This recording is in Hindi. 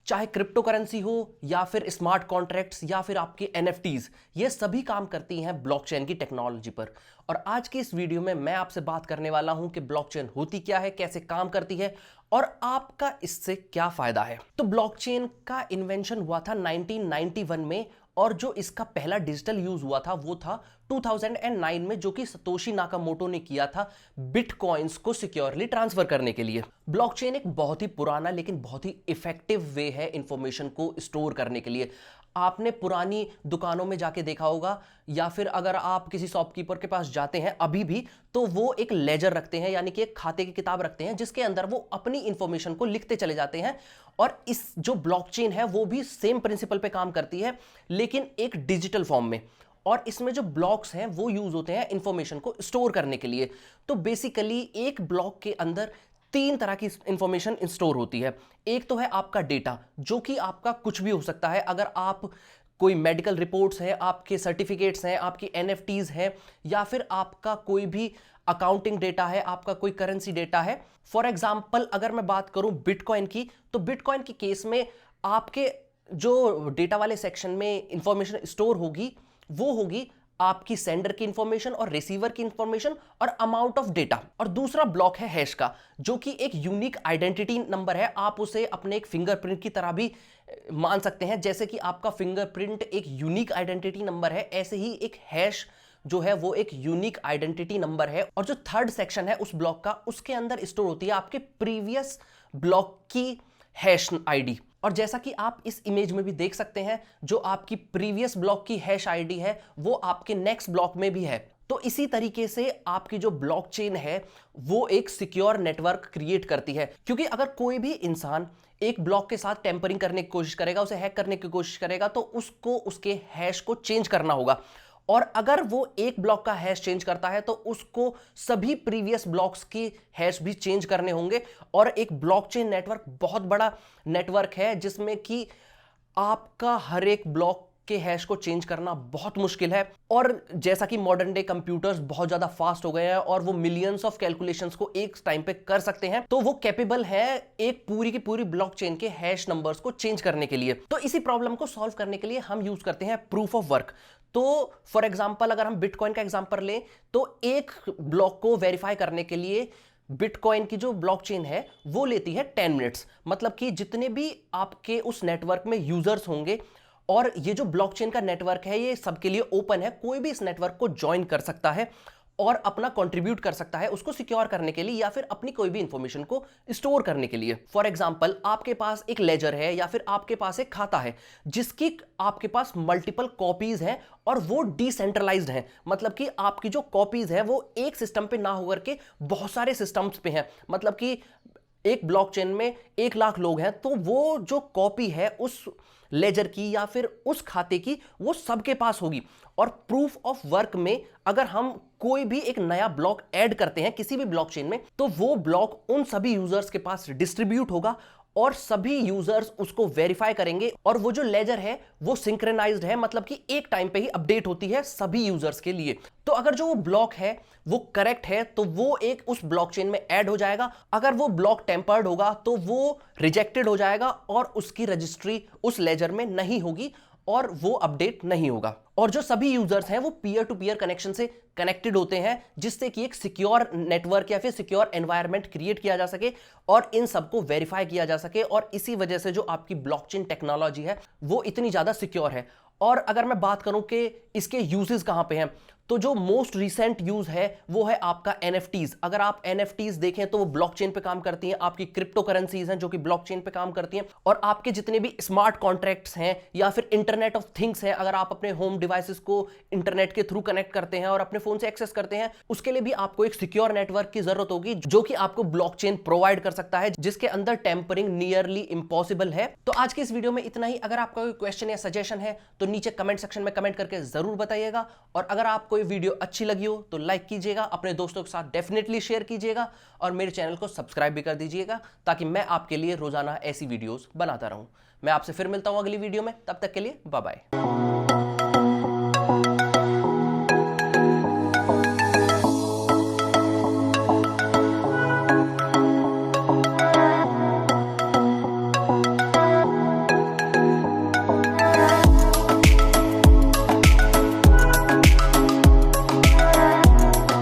चाहे क्रिप्टो करेंसी हो या फिर स्मार्ट कॉन्ट्रैक्ट्स या फिर आपके एनएफटीज, ये सभी काम करती हैं ब्लॉकचेन की टेक्नोलॉजी पर। और आज की इस वीडियो में मैं आपसे बात करने वाला हूं कि ब्लॉकचेन होती क्या है, कैसे काम करती है और आपका इससे क्या फायदा है। तो ब्लॉकचेन का इन्वेंशन हुआ था 1991 में और जो इसका पहला डिजिटल यूज हुआ था वो था 2009 में, जो कि सतोशी नाकामोटो ने किया था बिटकॉइंस को सिक्योरली ट्रांसफर करने के लिए। ब्लॉकचेन एक बहुत ही पुराना लेकिन बहुत ही इफेक्टिव वे है इंफॉर्मेशन को स्टोर करने के लिए। आपने पुरानी दुकानों में जाके देखा होगा या फिर अगर आप किसी शॉपकीपर के पास जाते हैं अभी भी, तो वो एक लेजर रखते हैं, यानी कि एक खाते की किताब रखते हैं जिसके अंदर वो अपनी इंफॉर्मेशन को लिखते चले जाते हैं। और इस जो ब्लॉकचेन है वो भी सेम प्रिंसिपल पे काम करती है लेकिन एक डिजिटल फॉर्म में। और इसमें जो ब्लॉक्स हैं वो यूज होते हैं इंफॉर्मेशन को स्टोर करने के लिए। तो बेसिकली एक ब्लॉक के अंदर तीन तरह की इंफॉर्मेशन स्टोर होती है। एक तो है आपका डेटा, जो कि आपका कुछ भी हो सकता है। अगर आप कोई मेडिकल रिपोर्ट्स हैं, आपके सर्टिफिकेट्स हैं, आपकी एनएफटीज हैं, या फिर आपका कोई भी अकाउंटिंग डेटा है, आपका कोई करेंसी डेटा है। फॉर एग्जाम्पल अगर मैं बात करूं बिटकॉइन की, तो बिटकॉइन की केस में आपके जो डेटा वाले सेक्शन में इंफॉर्मेशन स्टोर होगी वो होगी आपकी सेंडर की इंफॉर्मेशन और रिसीवर की इंफॉर्मेशन और अमाउंट ऑफ डेटा। और दूसरा ब्लॉक है हैश का, जो कि एक यूनिक आइडेंटिटी नंबर है। आप उसे अपने एक फिंगरप्रिंट की तरह भी मान सकते हैं। जैसे कि आपका फिंगरप्रिंट एक यूनिक आइडेंटिटी नंबर है, ऐसे ही एक हैश जो है वो एक यूनिक आइडेंटिटी नंबर है। और जो थर्ड सेक्शन है उस ब्लॉक का, उसके अंदर स्टोर होती है आपके प्रीवियस ब्लॉक की हैश आईडी। और जैसा कि आप इस इमेज में भी देख सकते हैं, जो आपकी प्रीवियस ब्लॉक की हैश आईडी है वो आपके नेक्स्ट ब्लॉक में भी है। तो इसी तरीके से आपकी जो ब्लॉकचेन है वो एक सिक्योर नेटवर्क क्रिएट करती है। क्योंकि अगर कोई भी इंसान एक ब्लॉक के साथ टेम्परिंग करने की कोशिश करेगा, उसे हैक करने की कोशिश करेगा, तो उसको उसके हैश को चेंज करना होगा। और अगर वो एक ब्लॉक का हैश चेंज करता है तो उसको सभी प्रीवियस ब्लॉक्स की हैश भी चेंज करने होंगे। और एक ब्लॉकचेन नेटवर्क बहुत बड़ा नेटवर्क है जिसमें कि आपका हर एक ब्लॉक के हैश को चेंज करना बहुत मुश्किल है। और जैसा कि मॉडर्न डे कंप्यूटर्स बहुत ज्यादा फास्ट हो गए हैं और वो मिलियंस ऑफ कैलकुलेशंस को एक टाइम पे कर सकते हैं, तो वो कैपेबल है एक पूरी की पूरी ब्लॉकचेन के हैश नंबर्स को चेंज करने के लिए। तो इसी प्रॉब्लम को सॉल्व करने के लिए हम यूज करते हैं प्रूफ ऑफ वर्क। तो फॉर एग्जाम्पल अगर हम बिटकॉइन का एग्जाम्पल लें, तो एक ब्लॉक को वेरीफाई करने के लिए बिटकॉइन की जो ब्लॉकचेन है वो लेती है 10 मिनट्स। मतलब कि जितने भी आपके उस नेटवर्क में यूजर्स होंगे, और ये जो ब्लॉकचेन का नेटवर्क है ये सबके लिए ओपन है, कोई भी इस नेटवर्क को ज्वाइन कर सकता है और अपना कंट्रीब्यूट कर सकता है उसको सिक्योर करने के लिए या फिर अपनी कोई भी इंफॉर्मेशन को स्टोर करने के लिए। फॉर एग्जांपल आपके पास एक लेजर है या फिर आपके पास एक खाता है जिसकी आपके पास मल्टीपल कॉपीज हैं और वो डिसेंट्रलाइज्ड हैं। मतलब कि आपकी जो कॉपीज है वो एक सिस्टम पे ना होकर के बहुत सारे सिस्टम्स पे हैं। मतलब कि एक ब्लॉकचेन में 1 लाख लोग हैं, तो वो जो कॉपी है उस लेजर की या फिर उस खाते की वो सबके पास होगी। और प्रूफ ऑफ वर्क में अगर हम कोई भी एक नया ब्लॉक ऐड करते हैं किसी भी ब्लॉकचेन में, तो वो ब्लॉक उन सभी यूजर्स के पास डिस्ट्रीब्यूट होगा और सभी यूजर्स उसको वेरीफाई करेंगे। और वो जो लेजर है वो सिंक्रोनाइज्ड है, मतलब कि एक टाइम पे ही अपडेट होती है सभी यूजर्स के लिए। तो अगर जो वो ब्लॉक है वो करेक्ट है तो वो एक उस ब्लॉकचेन में ऐड हो जाएगा। अगर वो ब्लॉक टेम्पर्ड होगा तो वो रिजेक्टेड हो जाएगा और उसकी रजिस्ट्री उस लेजर में नहीं होगी और वो अपडेट नहीं होगा। और जो सभी यूजर्स हैं वो पीयर टू पीयर कनेक्शन से कनेक्टेड होते हैं, जिससे कि एक सिक्योर नेटवर्क या फिर सिक्योर एनवायरनमेंट क्रिएट किया जा सके और इन सबको वेरीफाई किया जा सके। और इसी वजह से जो आपकी ब्लॉकचेन टेक्नोलॉजी है वो इतनी ज्यादा सिक्योर है। और अगर मैं बात करूं कि इसके यूजेस कहां पे हैं, तो जो मोस्ट रिसेंट यूज है वो है आपका एनएफटीज। अगर आप एनएफटीज देखें तो वो ब्लॉकचेन पे काम करती हैं। आपकी क्रिप्टो करेंसीज हैं जो कि ब्लॉकचेन पे काम करती हैं। और आपके जितने भी स्मार्ट कॉन्ट्रैक्ट्स हैं या फिर इंटरनेट ऑफ थिंग्स हैं, अगर आप अपने होम डिवाइसेस को इंटरनेट के थ्रू कनेक्ट करते हैं और अपने फोन से एक्सेस करते हैं, उसके लिए भी आपको एक सिक्योर नेटवर्क की जरूरत होगी जो कि आपको ब्लॉकचेन प्रोवाइड कर सकता है, जिसके अंदर टेम्परिंग नियरली इंपॉसिबल है। तो आज के इस वीडियो में इतना ही। अगर आपका कोई क्वेश्चन या सजेशन है तो नीचे कमेंट सेक्शन में कमेंट करके जरूर बताइएगा। और अगर आपको ये वीडियो अच्छी लगी हो तो लाइक कीजिएगा, अपने दोस्तों के साथ डेफिनेटली शेयर कीजिएगा और मेरे चैनल को सब्सक्राइब भी कर दीजिएगा ताकि मैं आपके लिए रोजाना ऐसी वीडियोस बनाता रहूं। मैं आपसे फिर मिलता हूं अगली वीडियो में, तब तक के लिए बाय बाय।